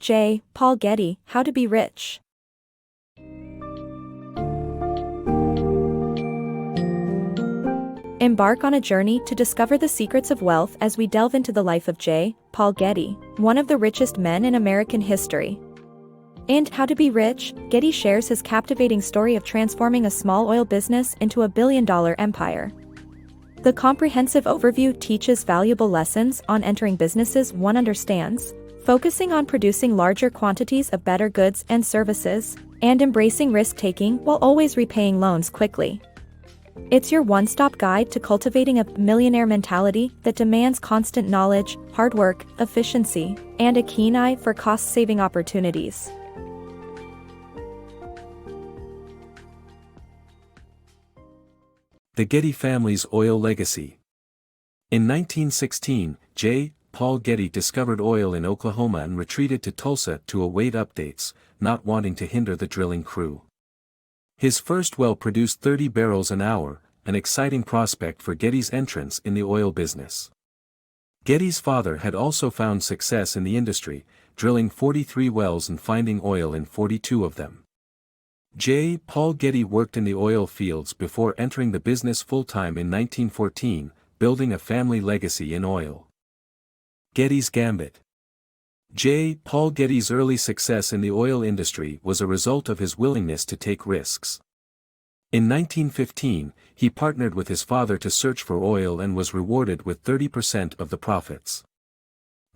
JPaulGetty, How to Be Rich. Embark on a journey to discover the secrets of wealth as we delve into the life of JPaulGetty, one of the richest men in American history. And How to Be Rich, Getty shares his captivating story of transforming a small oil business into a billion-dollar empire. The comprehensive overview teaches valuable lessons on entering businesses one understands, focusing on producing larger quantities of better goods and services, and embracing risk-taking while always repaying loans quickly. It's your one-stop guide to cultivating a millionaire mentality that demands constant knowledge, hard work, efficiency, and a keen eye for cost-saving opportunities. The Getty family's oil legacy. In 1916, JPaulGetty discovered oil in Oklahoma and retreated to Tulsa to await updates, not wanting to hinder the drilling crew. His first well produced 30 barrels an hour, an exciting prospect for Getty's entrance in the oil business. Getty's father had also found success in the industry, drilling 43 wells and finding oil in 42 of them. JPaulGetty worked in the oil fields before entering the business full-time in 1914, building a family legacy in oil. Getty's Gambit. JPaulGetty's early success in the oil industry was a result of his willingness to take risks. In 1915, he partnered with his father to search for oil and was rewarded with 30% of the profits.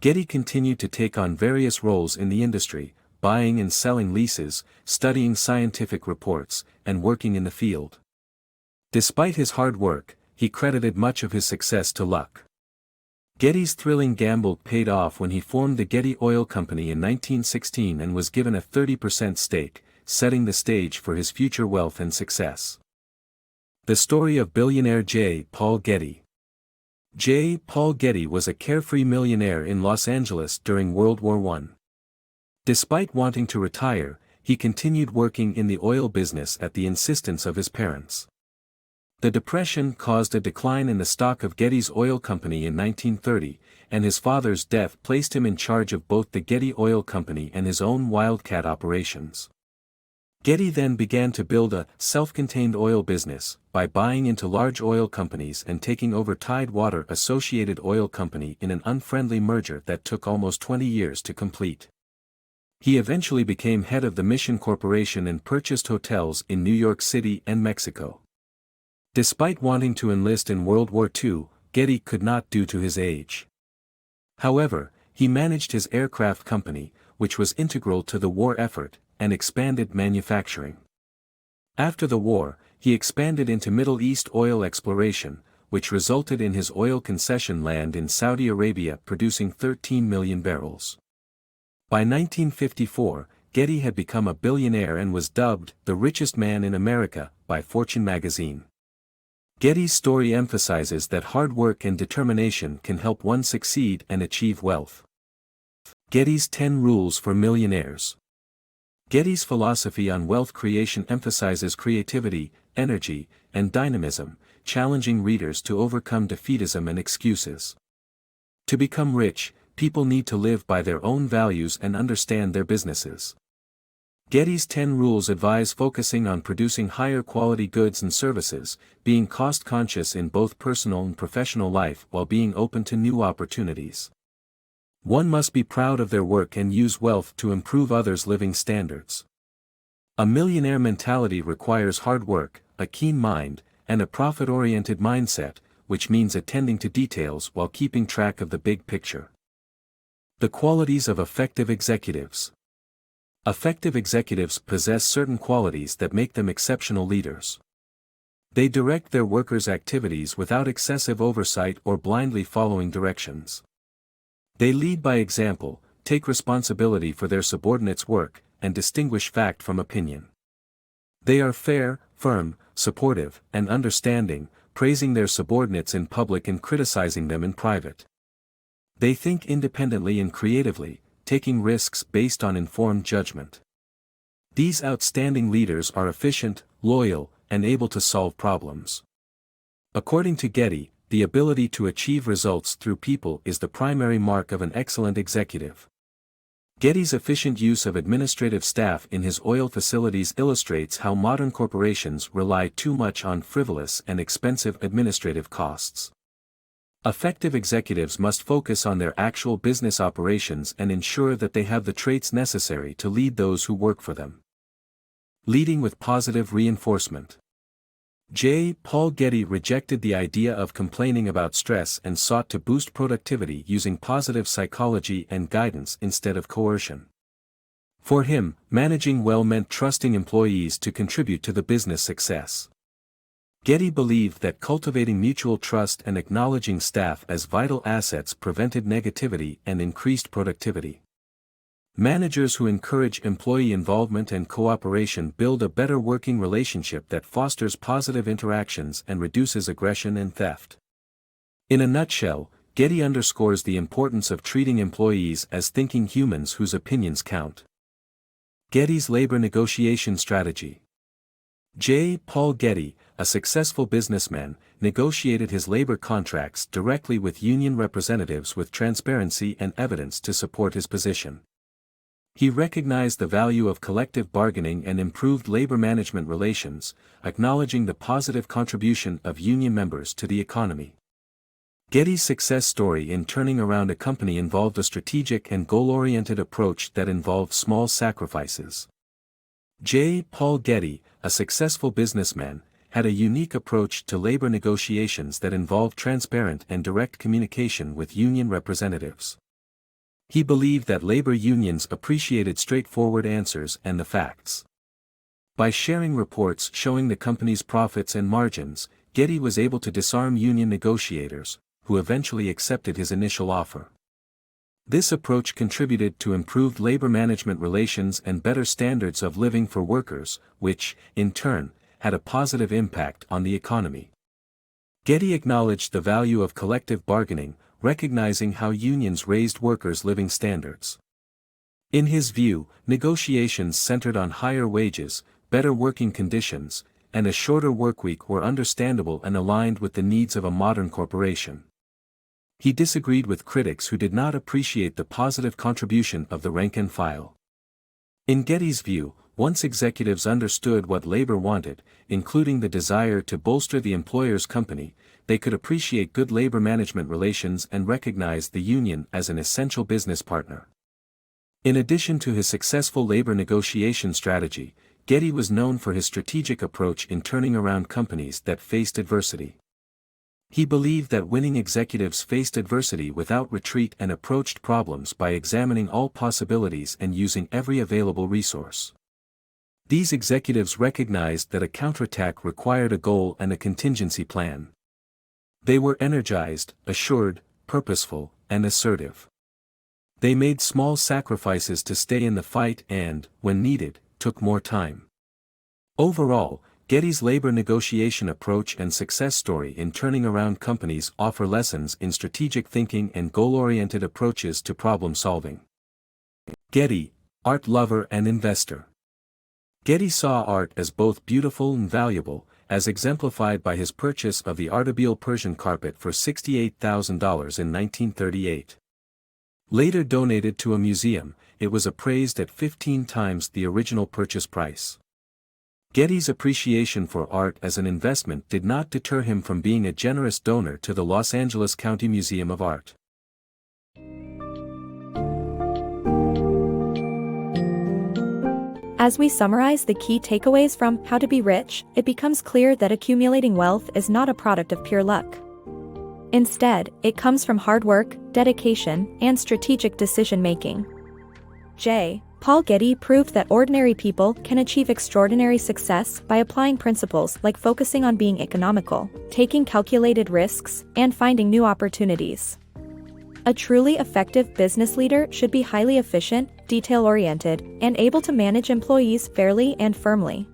Getty continued to take on various roles in the industry, buying and selling leases, studying scientific reports, and working in the field. Despite his hard work, he credited much of his success to luck. Getty's thrilling gamble paid off when he formed the Getty Oil Company in 1916 and was given a 30% stake, setting the stage for his future wealth and success. The story of billionaire JPaulGetty. JPaulGetty was a carefree millionaire in Los Angeles during World War I. Despite wanting to retire, he continued working in the oil business at the insistence of his parents. The Depression caused a decline in the stock of Getty's Oil Company in 1930, and his father's death placed him in charge of both the Getty Oil Company and his own wildcat operations. Getty then began to build a self-contained oil business by buying into large oil companies and taking over Tidewater Associated Oil Company in an unfriendly merger that took almost 20 years to complete. He eventually became head of the Mission Corporation and purchased hotels in New York City and Mexico. Despite wanting to enlist in World War II, Getty could not due to his age. However, he managed his aircraft company, which was integral to the war effort, and expanded manufacturing. After the war, he expanded into Middle East oil exploration, which resulted in his oil concession land in Saudi Arabia producing 13 million barrels. By 1954, Getty had become a billionaire and was dubbed the richest man in America by Fortune magazine. Getty's story emphasizes that hard work and determination can help one succeed and achieve wealth. Getty's 10 Rules for Millionaires. Getty's philosophy on wealth creation emphasizes creativity, energy, and dynamism, challenging readers to overcome defeatism and excuses. To become rich, people need to live by their own values and understand their businesses. Getty's 10 rules advise focusing on producing higher quality goods and services, being cost-conscious in both personal and professional life while being open to new opportunities. One must be proud of their work and use wealth to improve others' living standards. A millionaire mentality requires hard work, a keen mind, and a profit-oriented mindset, which means attending to details while keeping track of the big picture. The qualities of effective executives. Effective executives possess certain qualities that make them exceptional leaders. They direct their workers' activities without excessive oversight or blindly following directions. They lead by example, take responsibility for their subordinates' work, and distinguish fact from opinion. They are fair, firm, supportive, and understanding, praising their subordinates in public and criticizing them in private. They think independently and creatively, taking risks based on informed judgment. These outstanding leaders are efficient, loyal, and able to solve problems. According to Getty, the ability to achieve results through people is the primary mark of an excellent executive. Getty's efficient use of administrative staff in his oil facilities illustrates how modern corporations rely too much on frivolous and expensive administrative costs. Effective executives must focus on their actual business operations and ensure that they have the traits necessary to lead those who work for them. Leading with positive reinforcement. Paul Getty rejected the idea of complaining about stress and sought to boost productivity using positive psychology and guidance instead of coercion. For him, managing well meant trusting employees to contribute to the business success. Getty believed that cultivating mutual trust and acknowledging staff as vital assets prevented negativity and increased productivity. Managers who encourage employee involvement and cooperation build a better working relationship that fosters positive interactions and reduces aggression and theft. In a nutshell, Getty underscores the importance of treating employees as thinking humans whose opinions count. Getty's labor negotiation strategy. Paul Getty, a successful businessman, negotiated his labor contracts directly with union representatives with transparency and evidence to support his position. He recognized the value of collective bargaining and improved labor management relations, acknowledging the positive contribution of union members to the economy. Getty's success story in turning around a company involved a strategic and goal-oriented approach that involved small sacrifices. Paul Getty, a successful businessman, had a unique approach to labor negotiations that involved transparent and direct communication with union representatives. He believed that labor unions appreciated straightforward answers and the facts. By sharing reports showing the company's profits and margins, Getty was able to disarm union negotiators, who eventually accepted his initial offer. This approach contributed to improved labor management relations and better standards of living for workers, which, in turn, had a positive impact on the economy. Getty acknowledged the value of collective bargaining, recognizing how unions raised workers' living standards. In his view, negotiations centered on higher wages, better working conditions, and a shorter workweek were understandable and aligned with the needs of a modern corporation. He disagreed with critics who did not appreciate the positive contribution of the rank and file. In Getty's view, once executives understood what labor wanted, including the desire to bolster the employer's company, they could appreciate good labor management relations and recognize the union as an essential business partner. In addition to his successful labor negotiation strategy, Getty was known for his strategic approach in turning around companies that faced adversity. He believed that winning executives faced adversity without retreat and approached problems by examining all possibilities and using every available resource. These executives recognized that a counterattack required a goal and a contingency plan. They were energized, assured, purposeful, and assertive. They made small sacrifices to stay in the fight and, when needed, took more time. Overall, Getty's labor negotiation approach and success story in turning around companies offer lessons in strategic thinking and goal-oriented approaches to problem solving. Getty, art lover and investor. Getty saw art as both beautiful and valuable, as exemplified by his purchase of the Audiobook Persian carpet for $68,000 in 1938. Later donated to a museum, it was appraised at 15 times the original purchase price. Getty's appreciation for art as an investment did not deter him from being a generous donor to the Los Angeles County Museum of Art. As we summarize the key takeaways from How to Be Rich, it becomes clear that accumulating wealth is not a product of pure luck. Instead, it comes from hard work, dedication, and strategic decision-making. Paul Getty proved that ordinary people can achieve extraordinary success by applying principles like focusing on being economical, taking calculated risks, and finding new opportunities. A truly effective business leader should be highly efficient, detail-oriented, and able to manage employees fairly and firmly.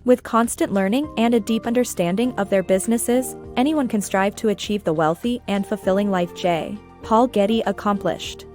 With constant learning and a deep understanding of their businesses, anyone can strive to achieve the wealthy and fulfilling life Paul Getty accomplished.